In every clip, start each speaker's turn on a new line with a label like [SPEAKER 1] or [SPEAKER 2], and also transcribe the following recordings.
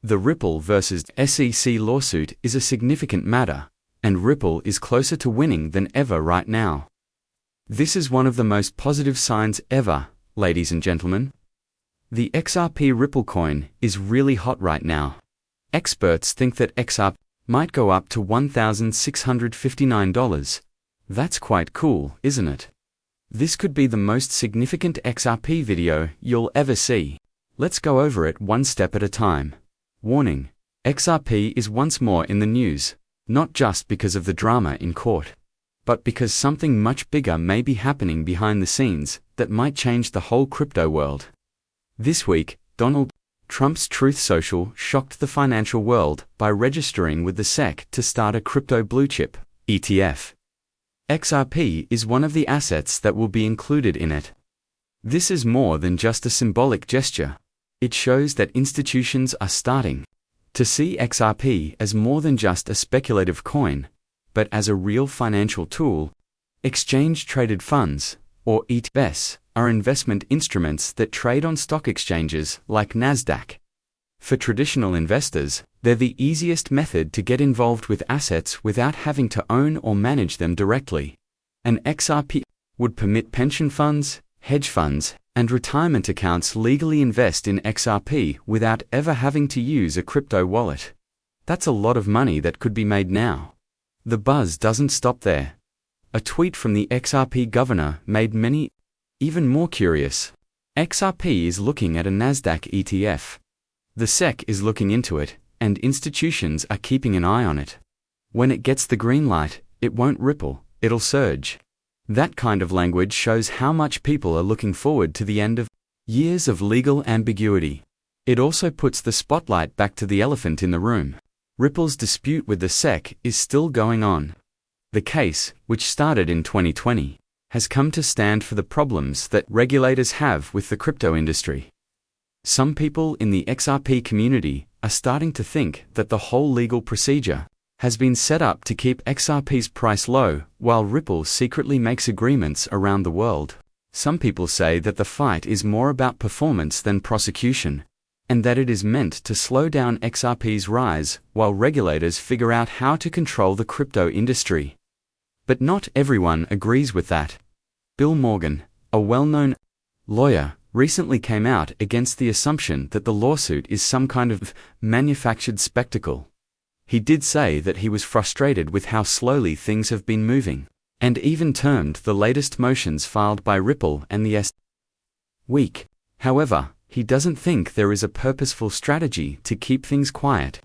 [SPEAKER 1] The Ripple versus SEC lawsuit is a significant matter, and Ripple is closer to winning than ever right now. This is one of the most positive signs ever, ladies and gentlemen. The XRP Ripple coin is really hot right now. Experts think that XRP might go up to $1,659. That's quite cool, isn't it? This could be the most significant XRP video you'll ever see. Let's go over it one step at a time. Warning: XRP is once more in the news, not just because of the drama in court, but because something much bigger may be happening behind the scenes that might change the whole crypto world. This week, Donald Trump's Truth Social shocked the financial world by registering with the SEC to start a crypto blue chip ETF. XRP is one of the assets that will be included in it. This is more than just a symbolic gesture. It shows that institutions are starting to see XRP as more than just a speculative coin, but as a real financial tool. Exchange-traded funds, or ETFs, are investment instruments that trade on stock exchanges like Nasdaq. For traditional investors, they're the easiest method to get involved with assets without having to own or manage them directly. An XRP would permit pension funds, hedge funds, and retirement accounts legally invest in XRP without ever having to use a crypto wallet. That's a lot of money that could be made now. The buzz doesn't stop there. A tweet from the XRP governor made many even more curious. XRP is looking at a Nasdaq ETF. The SEC is looking into it, and institutions are keeping an eye on it. When it gets the green light, it won't ripple, it'll surge. That kind of language shows how much people are looking forward to the end of years of legal ambiguity. It also puts the spotlight back to the elephant in the room. Ripple's dispute with the SEC is still going on. The case, which started in 2020, has come to stand for the problems that regulators have with the crypto industry. Some people in the XRP community are starting to think that the whole legal procedure has been set up to keep XRP's price low while Ripple secretly makes agreements around the world. Some people say that the fight is more about performance than prosecution, and that it is meant to slow down XRP's rise while regulators figure out how to control the crypto industry. But not everyone agrees with that. Bill Morgan, a well-known lawyer, recently came out against the assumption that the lawsuit is some kind of manufactured spectacle. He did say that he was frustrated with how slowly things have been moving, and even termed the latest motions filed by Ripple and the SEC weak. However, he doesn't think there is a purposeful strategy to keep things quiet.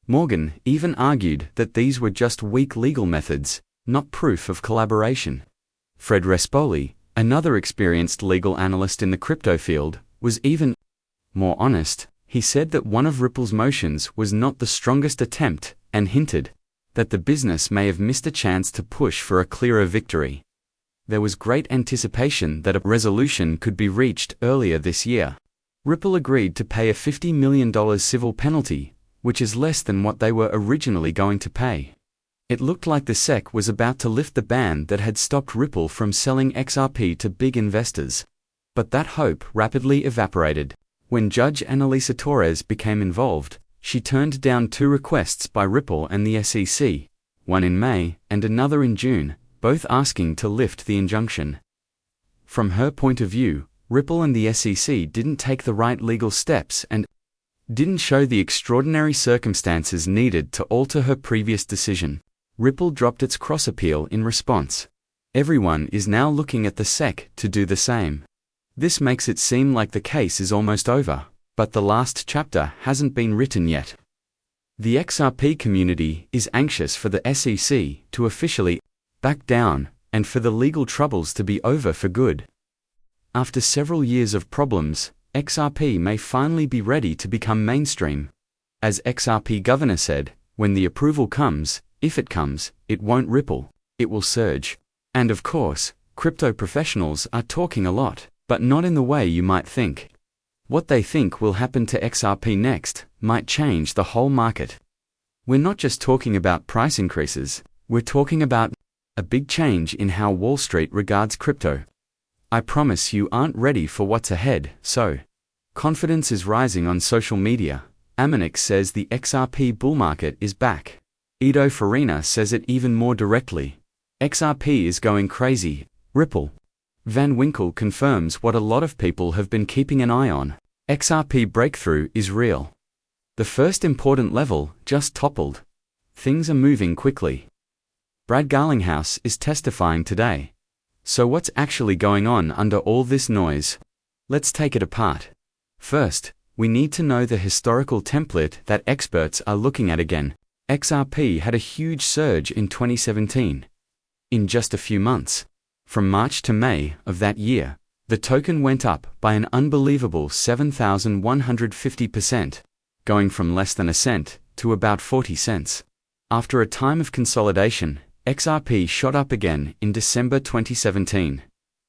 [SPEAKER 1] Morgan even argued that these were just weak legal methods, not proof of collaboration. Fred Respoli, another experienced legal analyst in the crypto field, was even more honest. He said that one of Ripple's motions was not the strongest attempt, and hinted that the business may have missed a chance to push for a clearer victory. There was great anticipation that a resolution could be reached earlier this year. Ripple agreed to pay a $50 million civil penalty, which is less than what they were originally going to pay. It looked like the SEC was about to lift the ban that had stopped Ripple from selling XRP to big investors. But that hope rapidly evaporated. When Judge Annalisa Torres became involved, she turned down two requests by Ripple and the SEC, one in May and another in June, both asking to lift the injunction. From her point of view, Ripple and the SEC didn't take the right legal steps and didn't show the extraordinary circumstances needed to alter her previous decision. Ripple dropped its cross-appeal in response. Everyone is now looking at the SEC to do the same. This makes it seem like the case is almost over, but the last chapter hasn't been written yet. The XRP community is anxious for the SEC to officially back down and for the legal troubles to be over for good. After several years of problems, XRP may finally be ready to become mainstream. As XRP governor said, when the approval comes, if it comes, it won't ripple, it will surge. And of course, crypto professionals are talking a lot, but not in the way you might think. What they think will happen to XRP next might change the whole market. We're not just talking about price increases, we're talking about a big change in how Wall Street regards crypto. I promise you aren't ready for what's ahead, so confidence is rising on social media, Aminix says the XRP bull market is back. Edo Farina says it even more directly. XRP is going crazy. Ripple. Van Winkle confirms what a lot of people have been keeping an eye on. XRP breakthrough is real. The first important level just toppled. Things are moving quickly. Brad Garlinghouse is testifying today. So what's actually going on under all this noise? Let's take it apart. First, we need to know the historical template that experts are looking at again. XRP had a huge surge in 2017. In just a few months, from March to May of that year, the token went up by an unbelievable 7,150%, going from less than a cent to about 40 cents. After a time of consolidation, XRP shot up again in December 2017,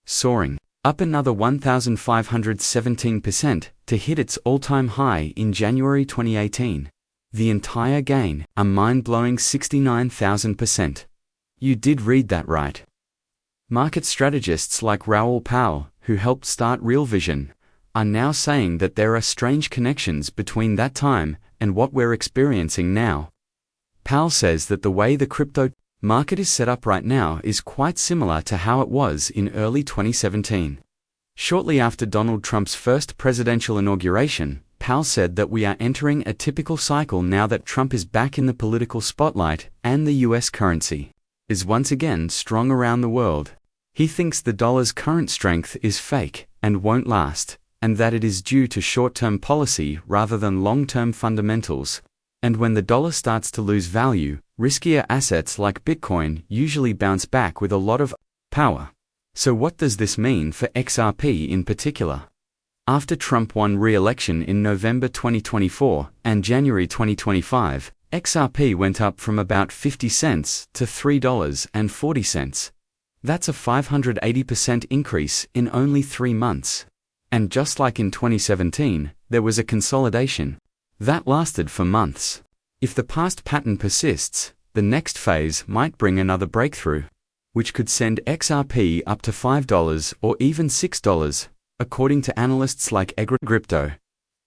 [SPEAKER 1] soaring up another 1,517% to hit its all-time high in January 2018. The entire gain, a mind-blowing 69,000%. You did read that right. Market strategists like Raoul Pal, who helped start Real Vision, are now saying that there are strange connections between that time and what we're experiencing now. Pal says that the way the crypto market is set up right now is quite similar to how it was in early 2017. Shortly after Donald Trump's first presidential inauguration, Pal said that we are entering a typical cycle now that Trump is back in the political spotlight and the US currency is once again strong around the world. He thinks the dollar's current strength is fake and won't last, and that it is due to short-term policy rather than long-term fundamentals. And when the dollar starts to lose value, riskier assets like Bitcoin usually bounce back with a lot of power. So what does this mean for XRP in particular? After Trump won re-election in November 2024 and January 2025, XRP went up from about 50 cents to $3.40. That's a 580% increase in only 3 months. And just like in 2017, there was a consolidation that lasted for months. If the past pattern persists, the next phase might bring another breakthrough, which could send XRP up to $5 or even $6, according to analysts like Crypto.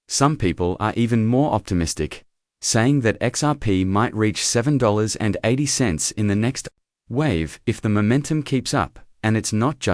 [SPEAKER 1] Some people are even more optimistic, saying that XRP might reach $7.80 in the next wave if the momentum keeps up, and it's not just